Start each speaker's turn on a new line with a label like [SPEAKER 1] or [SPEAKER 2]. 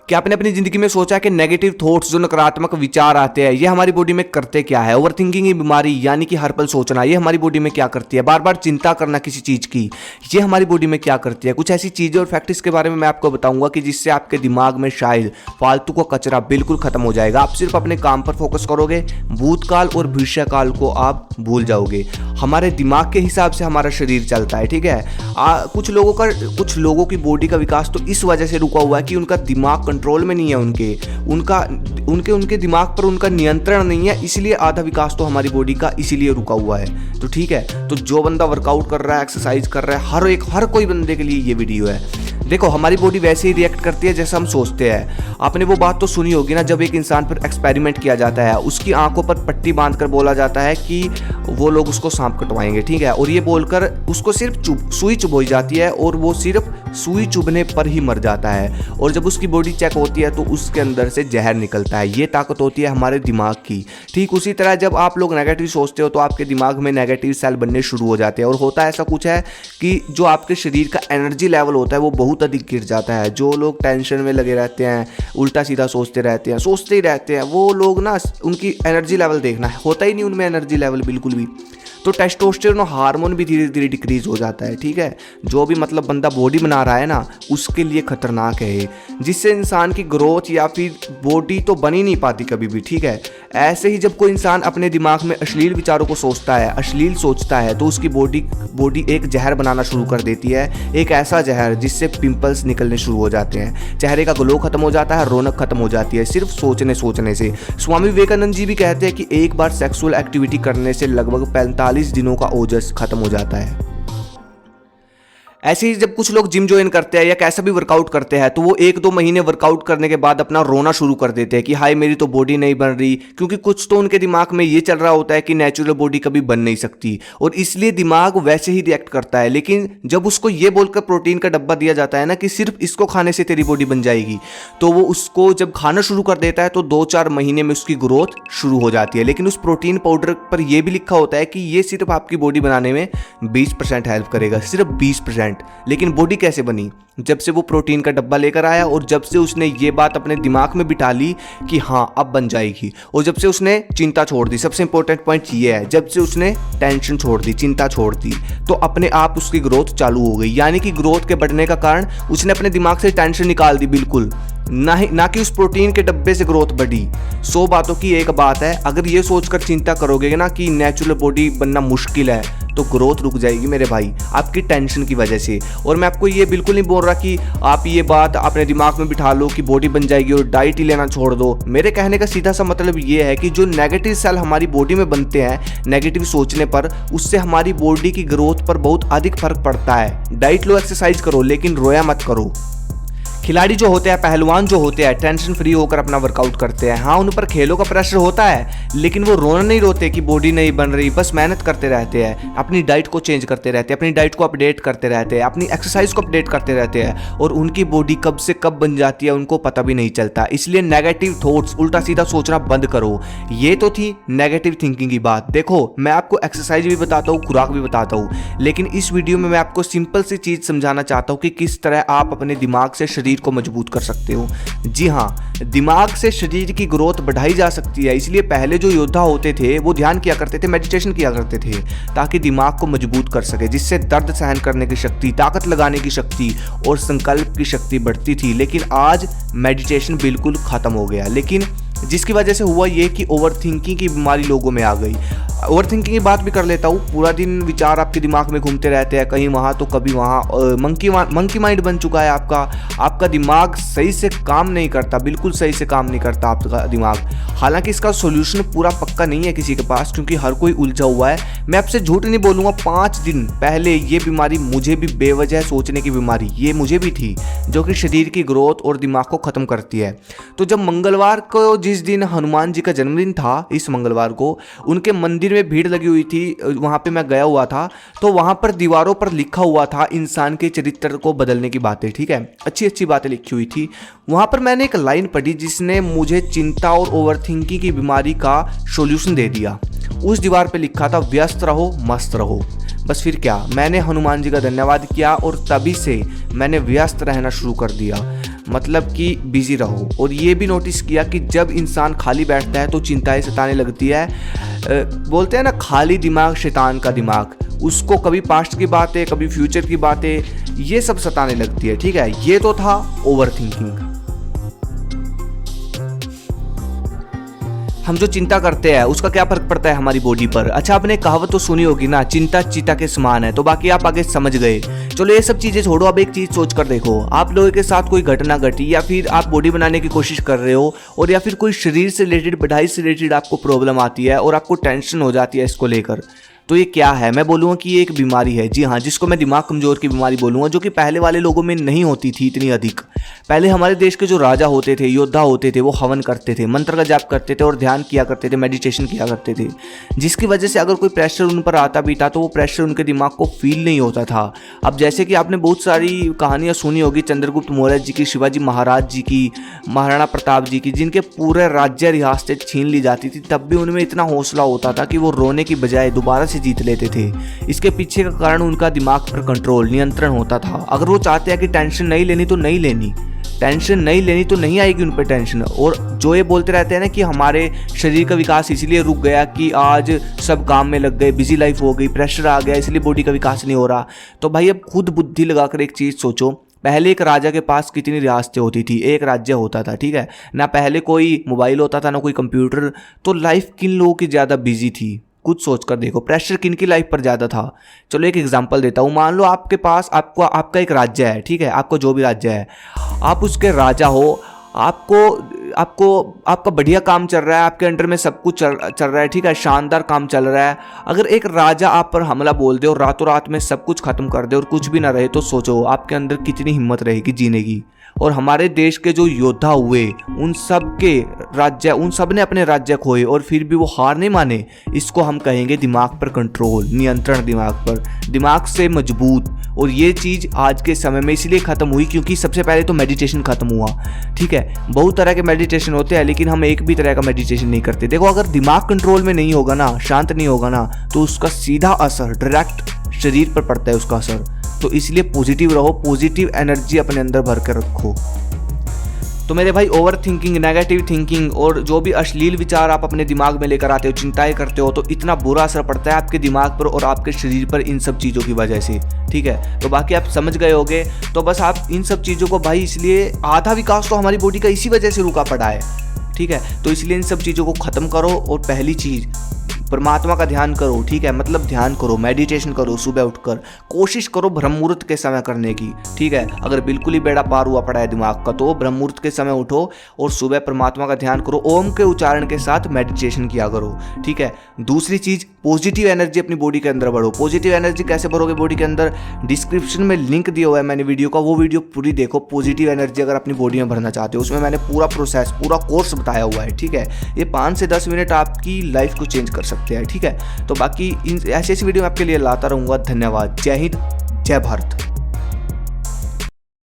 [SPEAKER 1] क्या आपने अपनी जिंदगी में सोचा कि नेगेटिव थॉट्स, जो नकारात्मक विचार आते हैं, ये हमारी बॉडी में करते क्या है? ओवर थिंकिंग की बीमारी यानी कि हर पल सोचना, ये हमारी बॉडी में क्या करती है? बार बार चिंता करना किसी चीज़ की, ये हमारी बॉडी में क्या करती है? कुछ ऐसी चीज़ें और फैक्ट्स के बारे में मैं आपको बताऊंगा कि जिससे आपके दिमाग में शायद फालतू का कचरा बिल्कुल खत्म हो जाएगा। आप सिर्फ अपने काम पर फोकस करोगे, भूतकाल और भविष्यकाल को आप भूल जाओगे। हमारे दिमाग के हिसाब से हमारा शरीर चलता है, ठीक है। कुछ लोगों की बॉडी का विकास तो इस वजह से रुका हुआ है कि उनका दिमाग कंट्रोल में नहीं है, उनके दिमाग पर उनका नियंत्रण नहीं है, इसलिए आधा विकास तो हमारी बॉडी का इसीलिए रुका हुआ है। तो ठीक है, तो जो बंदा वर्कआउट कर रहा है, एक्सरसाइज कर रहा है, हर कोई बंदे के लिए ये वीडियो है। देखो, हमारी बॉडी वैसे ही रिएक्ट करती है जैसा हम सोचते हैं। आपने वो बात तो सुनी होगी ना, जब एक इंसान पर एक्सपेरिमेंट किया जाता है, उसकी आंखों पर पट्टी बांधकर बोला जाता है कि वो लोग उसको सांप कटवाएंगे, ठीक है, और ये बोलकर उसको सिर्फ सुई चुभोई जाती है और वो सिर्फ सुई चुभने पर ही मर जाता है। और जब उसकी बॉडी चेक होती है तो उसके अंदर से जहर निकलता है। ये ताकत होती है हमारे दिमाग की। ठीक उसी तरह जब आप लोग नेगेटिव सोचते हो तो आपके दिमाग में नेगेटिव सेल बनने शुरू हो जाते हैं, और होता ऐसा कुछ है कि जो आपके शरीर का एनर्जी लेवल होता है वो बहुत अधिक गिर जाता है। जो लोग टेंशन में लगे रहते हैं, उल्टा सीधा सोचते ही रहते हैं, वो लोग ना, उनकी एनर्जी लेवल देखना होता ही नहीं उनमें एनर्जी लेवल बिल्कुल भी। तो टेस्टोस्टेरोन हार्मोन भी धीरे धीरे डिक्रीज हो जाता है, ठीक है। जो भी मतलब बंदा बॉडी बना रहा है ना, उसके लिए खतरनाक है, जिससे इंसान की ग्रोथ या फिर बॉडी तो बन ही नहीं पाती कभी भी, ठीक है। ऐसे ही जब कोई इंसान अपने दिमाग में अश्लील विचारों को अश्लील सोचता है तो उसकी बॉडी एक जहर बनाना शुरू कर देती है, एक ऐसा जहर जिससे पिंपल्स निकलने शुरू हो जाते हैं, चेहरे का ग्लो खत्म हो जाता है, रौनक खत्म हो जाती है सिर्फ सोचने से। स्वामी विवेकानंद जी भी कहते हैं कि एक बार सेक्सुअल एक्टिविटी करने से लगभग 45 दिनों का ओजस खत्म हो जाता है। ऐसे ही जब कुछ लोग जिम ज्वाइन करते हैं या कैसा भी वर्कआउट करते हैं तो वो 1-2 महीने वर्कआउट करने के बाद अपना रोना शुरू कर देते हैं कि हाय मेरी तो बॉडी नहीं बन रही, क्योंकि कुछ तो उनके दिमाग में ये चल रहा होता है कि नेचुरल बॉडी कभी बन नहीं सकती, और इसलिए दिमाग वैसे ही रिएक्ट करता है। लेकिन जब उसको ये बोलकर प्रोटीन का डब्बा दिया जाता है ना कि सिर्फ इसको खाने से तेरी बॉडी बन जाएगी, तो वो उसको जब खाना शुरू कर देता है तो 2-4 महीने में उसकी ग्रोथ शुरू हो जाती है। लेकिन उस प्रोटीन पाउडर पर यह भी लिखा होता है कि ये सिर्फ आपकी बॉडी बनाने में 20% हेल्प करेगा, सिर्फ 20%। लेकिन बॉडी कैसे बनी? जब से वो प्रोटीन का डब्बा लेकर आया और जब से उसने ये बात अपने दिमाग में बिठा ली कि हाँ अब बन जाएगी, और जब से उसने चिंता छोड़ दी। सबसे इंपॉर्टेंट पॉइंट ये है, जब से उसने टेंशन छोड़ दी, चिंता छोड़ दी, तो अपने आप उसकी ग्रोथ चालू हो गई। यानी कि ग्रोथ के बढ़ने का कारण उसने अपने दिमाग से टेंशन निकाल दी, बिल्कुल ना कि उस प्रोटीन के डब्बे से ग्रोथ बढ़ी। 100 बातों की एक बात है, अगर ये सोचकर चिंता करोगे ना कि नेचुरल बॉडी बनना मुश्किल है तो ग्रोथ रुक जाएगी मेरे भाई, आपकी टेंशन की वजह से। और मैं आपको ये बिल्कुल नहीं बोल रहा कि आप ये बात अपने दिमाग में बिठा लो कि बॉडी बन जाएगी और डाइट ही लेना छोड़ दो। मेरे कहने का सीधा सा मतलब ये है कि जो नेगेटिव सेल हमारी बॉडी में बनते हैं नेगेटिव सोचने पर, उससे हमारी बॉडी की ग्रोथ पर बहुत अधिक फर्क पड़ता है। डाइट लो, एक्सरसाइज करो, लेकिन रोया मत करो। खिलाड़ी जो होते हैं, पहलवान जो होते हैं, टेंशन फ्री होकर अपना वर्कआउट करते हैं। हाँ, उन पर खेलों का प्रेशर होता है, लेकिन वो रोना नहीं रोते कि बॉडी नहीं बन रही, बस मेहनत करते रहते हैं, अपनी डाइट को चेंज करते रहते हैं, अपनी डाइट को अपडेट करते रहते हैं, अपनी एक्सरसाइज को अपडेट करते रहते हैं, और उनकी बॉडी कब से कब बन जाती है उनको पता भी नहीं चलता। इसलिए नेगेटिव थॉट्स, उल्टा सीधा सोचना बंद करो। ये तो थी नेगेटिव थिंकिंग की बात। देखो, मैं आपको एक्सरसाइज भी बताता हूँ, खुराक भी बताता हूँ, लेकिन इस वीडियो में मैं आपको सिंपल सी चीज समझाना चाहता हूँ कि किस तरह आप अपने दिमाग से शरीर को मजबूत कर सकते हो। जी हाँ, दिमाग से शरीर की ग्रोथ बढ़ाई जा सकती है। इसलिए पहले जो योद्धा होते थे वो ध्यान किया करते थे, मेडिटेशन किया करते थे, ताकि दिमाग को मजबूत कर सके, जिससे दर्द सहन करने की शक्ति, ताकत लगाने की शक्ति और संकल्प की शक्ति बढ़ती थी। लेकिन आज मेडिटेशन बिल्कुल खत्म हो गया। लेकिन जिसकी वजह से हुआ ये कि ओवर थिंकिंग की बीमारी लोगों में आ गई। ओवर थिंकिंग की बात भी कर लेता हूँ। पूरा दिन विचार आपके दिमाग में घूमते रहते हैं, कहीं वहाँ तो कभी वहाँ। मंकी माइंड बन चुका है आपका दिमाग सही से काम नहीं करता, बिल्कुल सही से काम नहीं करता आपका दिमाग। हालांकि इसका सोल्यूशन पूरा पक्का नहीं है किसी के पास, क्योंकि हर कोई उलझा हुआ है। मैं आपसे झूठ नहीं बोलूँगा, 5 दिन पहले ये बीमारी मुझे भी, बेवजह सोचने की बीमारी, ये मुझे भी थी, जो कि शरीर की ग्रोथ और दिमाग को ख़त्म करती है। तो जब मंगलवार को, जिस दिन हनुमान जी का जन्मदिन था, इस मंगलवार को उनके मंदिर में भीड़ लगी हुई थी, वहाँ पे मैं गया हुआ था, तो वहाँ पर दीवारों पर लिखा हुआ था इंसान के चरित्र को बदलने की बातें, ठीक है, अच्छी अच्छी बातें लिखी हुई थी। वहाँ पर मैंने एक लाइन पढ़ी जिसने मुझे चिंता और ओवरथिंकिंग की बीमारी का सॉल्यूशन दे दिया। उस दीवार पे लिखा था, व्यस्त रहो मस्त रहो। बस फिर क्या, मैंने हनुमान जी का धन्यवाद किया और तभी से मैंने व्यस्त रहना शुरू कर दिया। मतलब कि बिजी रहो। और ये भी नोटिस किया कि जब इंसान खाली बैठता है तो चिंताएं सताने लगती है। बोलते हैं ना, खाली दिमाग शैतान का दिमाग, उसको कभी पास्ट की बातें, कभी फ्यूचर की बातें, ये सब सताने लगती है। ठीक है, ये तो था ओवर थिंकिंग। हम जो चिंता करते हैं उसका क्या फर्क पड़ता है हमारी बॉडी पर। अच्छा, आपने कहावत तो सुनी होगी ना, चिंता चीता के समान है। तो बाकी आप आगे समझ गए। चलो ये सब चीजें छोड़ो, अब एक चीज सोच कर देखो, आप लोगों के साथ कोई घटना घटी, या फिर आप बॉडी बनाने की कोशिश कर रहे हो, और या फिर कोई शरीर से रिलेटेड, बढ़ाई से रिलेटेड आपको प्रॉब्लम आती है और आपको टेंशन हो जाती है इसको लेकर। तो ये क्या है? मैं बोलूँगा कि ये एक बीमारी है। जी हाँ, जिसको मैं दिमाग कमजोर की बीमारी बोलूँगा, जो कि पहले वाले लोगों में नहीं होती थी इतनी अधिक। पहले हमारे देश के जो राजा होते थे, योद्धा होते थे, वो हवन करते थे, मंत्र का जाप करते थे और ध्यान किया करते थे, मेडिटेशन किया करते थे, जिसकी वजह से अगर कोई प्रेशर उन पर आता भी था तो वो प्रेशर उनके दिमाग को फील नहीं होता था। अब जैसे कि आपने बहुत सारी कहानियाँ सुनी होगी चंद्रगुप्त मौर्य जी की, शिवाजी महाराज जी की, महाराणा प्रताप जी की, जिनके पूरे राज्य रियासतें छीन ली जाती थी, तब भी उनमें इतना हौसला होता था कि वो रोने की बजाय दोबारा से जीत लेते थे। इसके पीछे का कारण उनका दिमाग पर कंट्रोल, नियंत्रण होता था। अगर वो चाहते हैं कि टेंशन नहीं लेनी तो नहीं लेनी, टेंशन नहीं लेनी तो नहीं आएगी उन पर टेंशन। और जो ये बोलते रहते हैं ना कि हमारे शरीर का विकास इसलिए रुक गया कि आज सब काम में लग गए, बिजी लाइफ हो गई, प्रेशर आ गया, इसलिए बॉडी का विकास नहीं हो रहा। तो भाई अब खुद बुद्धि लगाकर एक चीज़ सोचो, पहले एक राजा के पास कितनी रियासतें होती थी, एक राज्य होता था। ठीक है ना, पहले कोई मोबाइल होता था ना कोई कंप्यूटर। तो लाइफ किन लोगों की ज़्यादा बिजी थी, कुछ सोच कर देखो, प्रेशर किन की लाइफ पर ज़्यादा था। चलो एक एग्जांपल देता हूँ। मान लो आपके पास आपका एक राज्य है, ठीक है, आपका जो भी राज्य है, आप उसके राजा हो, आपका बढ़िया काम चल रहा है, आपके अंडर में सब कुछ चल रहा है, ठीक है, शानदार काम चल रहा है। अगर एक राजा आप पर हमला बोल दे और रातों रात में सब कुछ खत्म कर दे और कुछ भी ना रहे, तो सोचो आपके अंदर कितनी हिम्मत रहेगी जीने की। और हमारे देश के जो योद्धा हुए, उन सब ने अपने राज्य खोए और फिर भी वो हार नहीं माने। इसको हम कहेंगे दिमाग पर कंट्रोल, नियंत्रण दिमाग पर, दिमाग से मजबूत। और ये चीज़ आज के समय में इसलिए ख़त्म हुई क्योंकि सबसे पहले तो मेडिटेशन ख़त्म हुआ। ठीक है, बहुत तरह के मेडिटेशन होते हैं, लेकिन हम एक भी तरह का मेडिटेशन नहीं करते। देखो, अगर दिमाग कंट्रोल में नहीं होगा ना, शांत नहीं होगा ना, तो उसका सीधा असर डायरेक्ट शरीर पर पड़ता है उसका असर। तो इसलिए पॉजिटिव रहो, पॉजिटिव एनर्जी अपने अंदर भर कर रखो। तो मेरे भाई, ओवर थिंकिंग, नेगेटिव थिंकिंग और जो भी अश्लील विचार आप अपने दिमाग में लेकर आते हो, चिंताएं करते हो, तो इतना बुरा असर पड़ता है आपके दिमाग पर और आपके शरीर पर इन सब चीज़ों की वजह से। ठीक है, तो बाकी आप समझ गए होंगे। तो बस आप इन सब चीज़ों को भाई, इसलिए आधा विकास तो हमारी बॉडी का इसी वजह से रुका पड़ा है। ठीक है, तो इसलिए इन सब चीज़ों को ख़त्म करो। और पहली चीज़, परमात्मा का ध्यान करो। ठीक है, मतलब ध्यान करो, मेडिटेशन करो, सुबह उठकर कोशिश करो ब्रह्म मुहूर्त के समय करने की। ठीक है, अगर बिल्कुल ही बेड़ा पार हुआ पड़ा है दिमाग का, तो ब्रह्म मुहूर्त के समय उठो और सुबह परमात्मा का ध्यान करो, ओम के उच्चारण के साथ मेडिटेशन किया करो। ठीक है, दूसरी चीज़, पॉजिटिव एनर्जी अपनी बॉडी के अंदर बढ़ो। पॉजिटिव एनर्जी कैसे भरोगे बॉडी के अंदर? डिस्क्रिप्शन में लिंक दिया हुआ है मैंने वीडियो का, वो वीडियो पूरी देखो। पॉजिटिव एनर्जी अगर अपनी बॉडी में भरना चाहते हो, उसमें मैंने पूरा प्रोसेस, पूरा कोर्स बताया हुआ है। ठीक है, ये 5 से 10 मिनट आपकी लाइफ को चेंज कर सकते हैं। ठीक है, तो बाकी ऐसी वीडियो मैं आपके लिए लाता रहूँगा। धन्यवाद। जय हिंद, जय भारत।